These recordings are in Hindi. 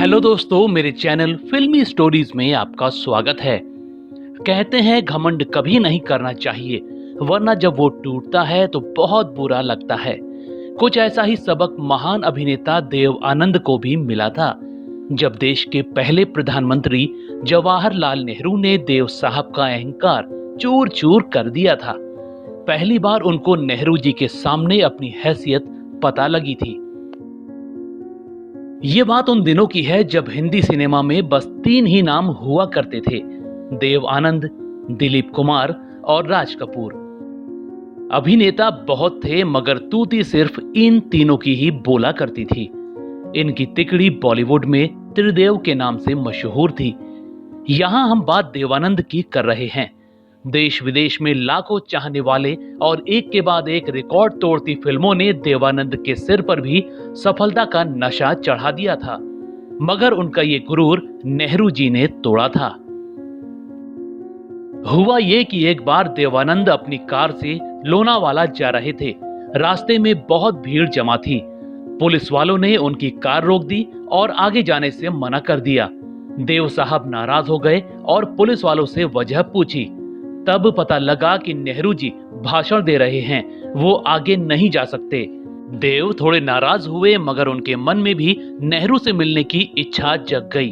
हेलो दोस्तों, मेरे चैनल फिल्मी स्टोरीज में आपका स्वागत है। कहते हैं घमंड कभी नहीं करना चाहिए, वरना जब वो टूटता है तो बहुत बुरा लगता है। कुछ ऐसा ही सबक महान अभिनेता देव आनंद को भी मिला था, जब देश के पहले प्रधानमंत्री जवाहरलाल नेहरू ने देव साहब का अहंकार चूर चूर कर दिया था। पहली बार उनको नेहरू जी के सामने अपनी हैसियत पता लगी थी। ये बात उन दिनों की है जब हिंदी सिनेमा में बस 3 ही नाम हुआ करते थे, देव आनंद, दिलीप कुमार और राज कपूर। अभिनेता बहुत थे मगर तूती सिर्फ इन तीनों की ही बोला करती थी। इनकी तिकड़ी बॉलीवुड में त्रिदेव के नाम से मशहूर थी। यहां हम बात देवानंद की कर रहे हैं। देश विदेश में लाखों चाहने वाले और एक के बाद एक रिकॉर्ड तोड़ती फिल्मों ने देवानंद के सिर पर भी सफलता का नशा चढ़ा दिया था, मगर उनका ये गुरूर नेहरू जी ने तोड़ा था। हुआ ये कि एक बार देवानंद अपनी कार से लोनावाला जा रहे थे। रास्ते में बहुत भीड़ जमा थी। पुलिस वालों ने उनकी कार रोक दी और आगे जाने से मना कर दिया। देव साहब नाराज हो गए और पुलिस वालों से वजह पूछी। तब पता लगा कि नेहरू जी भाषण दे रहे हैं, वो आगे नहीं जा सकते। देव थोड़े नाराज हुए मगर उनके मन में भी नेहरू से मिलने की इच्छा जग गई।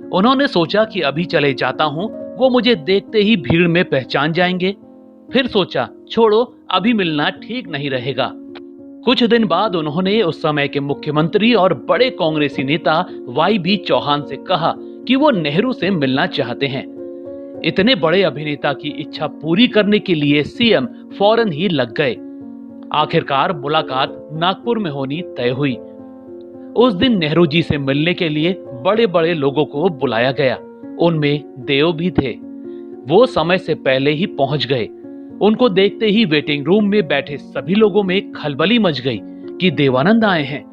उन्होंने सोचा कि अभी चले जाता हूं, वो मुझे देखते ही भीड़ में पहचान जाएंगे। फिर सोचा छोड़ो, अभी मिलना ठीक नहीं रहेगा। कुछ दिन बाद उन्होंने उस समय के मुख्यमंत्री और बड़े कांग्रेसी नेता वाई.बी. चौहान से कहा कि वो नेहरू से मिलना चाहते हैं। इतने बड़े अभिनेता की इच्छा पूरी करने के लिए सीएम फौरन ही लग गए। आखिरकार मुलाकात नागपुर में होनी तय हुई। उस दिन नेहरू जी से मिलने के लिए बड़े बड़े लोगों को बुलाया गया। उनमें देव भी थे। वो समय से पहले ही पहुंच गए। उनको देखते ही वेटिंग रूम में बैठे सभी लोगों में खलबली मच गई कि देवानंद आए हैं।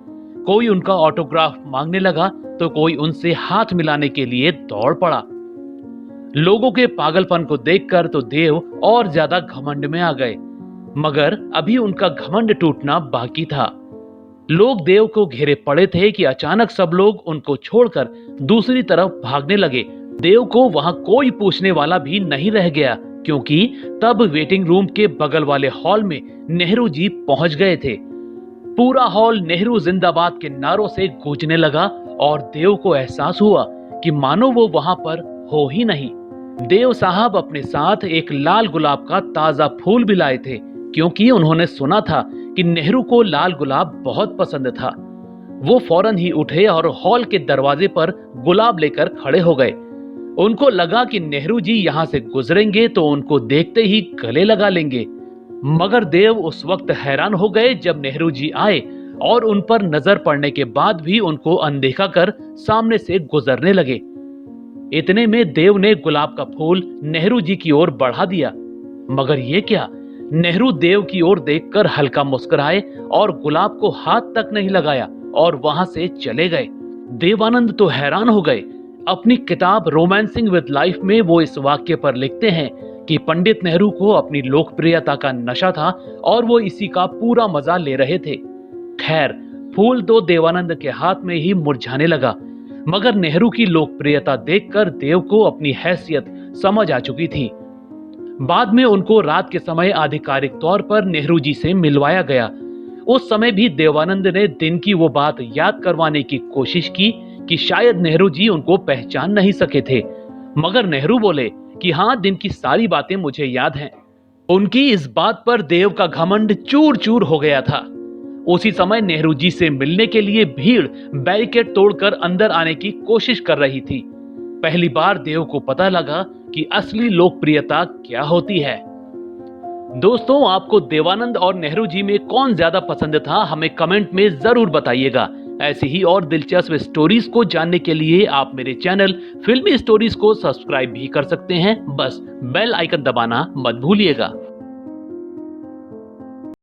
कोई उनका ऑटोग्राफ मांगने लगा तो कोई उनसे हाथ मिलाने के लिए दौड़ पड़ा। लोगों के पागलपन को देखकर तो देव और ज्यादा घमंड में आ गए, मगर अभी उनका घमंड टूटना बाकी था। लोग देव को घेरे पड़े थे कि अचानक सब लोग उनको छोड़कर दूसरी तरफ भागने लगे। देव को वहां कोई पूछने वाला भी नहीं रह गया, क्योंकि तब वेटिंग रूम के बगल वाले हॉल में नेहरू जी पहुंच गए थे। पूरा हॉल नेहरू जिंदाबाद के नारों से गूंजने लगा और देव को एहसास हुआ कि मानो वो वहां पर हो ही नहीं। देव साहब अपने साथ एक लाल गुलाब का ताजा फूल भी लाए थे, क्योंकि उन्होंने सुना था कि नेहरू को लाल गुलाब बहुत पसंद था। वो फौरन ही उठे और हॉल के दरवाजे पर गुलाब लेकर खड़े हो गए। उनको लगा कि नेहरू जी यहाँ से गुजरेंगे तो उनको देखते ही गले लगा लेंगे, मगर देव उस वक्त हैरान हो गए जब नेहरू जी आए और उन पर नजर पड़ने के बाद भी उनको अनदेखा कर सामने से गुजरने लगे। इतने में देव ने गुलाब का फूल नेहरू जी की ओर बढ़ा दिया, मगर ये क्या, नेहरू देव की ओर देखकर हल्का मुस्कुराए और गुलाब को हाथ तक नहीं लगाया और वहां से चले गए। देवानंद तो हैरान हो गए। अपनी किताब रोमांसिंग विद लाइफ में वो इस वाक्य पर लिखते हैं कि पंडित नेहरू को अपनी लोकप्रियता का नशा था और वो इसी का पूरा मजा ले रहे थे। खैर, फूल तो देवानंद के हाथ में ही मुरझाने लगा, मगर नेहरू की लोकप्रियता देखकर देव को अपनी हैसियत समझ आ चुकी थी। बाद में उनको रात के समय आधिकारिक तौर पर नेहरू जी से मिलवाया गया। उस समय भी देवानंद ने दिन की वो बात याद करवाने की कोशिश की कि शायद नेहरू जी उनको पहचान नहीं सके थे, मगर नेहरू बोले कि हाँ, दिन की सारी बातें मुझे याद हैं। उनकी इस बात पर देव का घमंड चूर चूर हो गया था। उसी समय नेहरू जी से मिलने के लिए भीड़ बैरिकेड तोड़कर अंदर आने की कोशिश कर रही थी। पहली बार देव को पता लगा कि असली लोकप्रियता क्या होती है। दोस्तों, आपको देवानंद और नेहरू जी में कौन ज्यादा पसंद था, हमें कमेंट में जरूर बताइएगा। ऐसी ही और दिलचस्प स्टोरीज को जानने के लिए आप मेरे चैनल फिल्मी स्टोरीज को सब्सक्राइब भी कर सकते हैं। बस बेल आइकन दबाना मत भूलिएगा।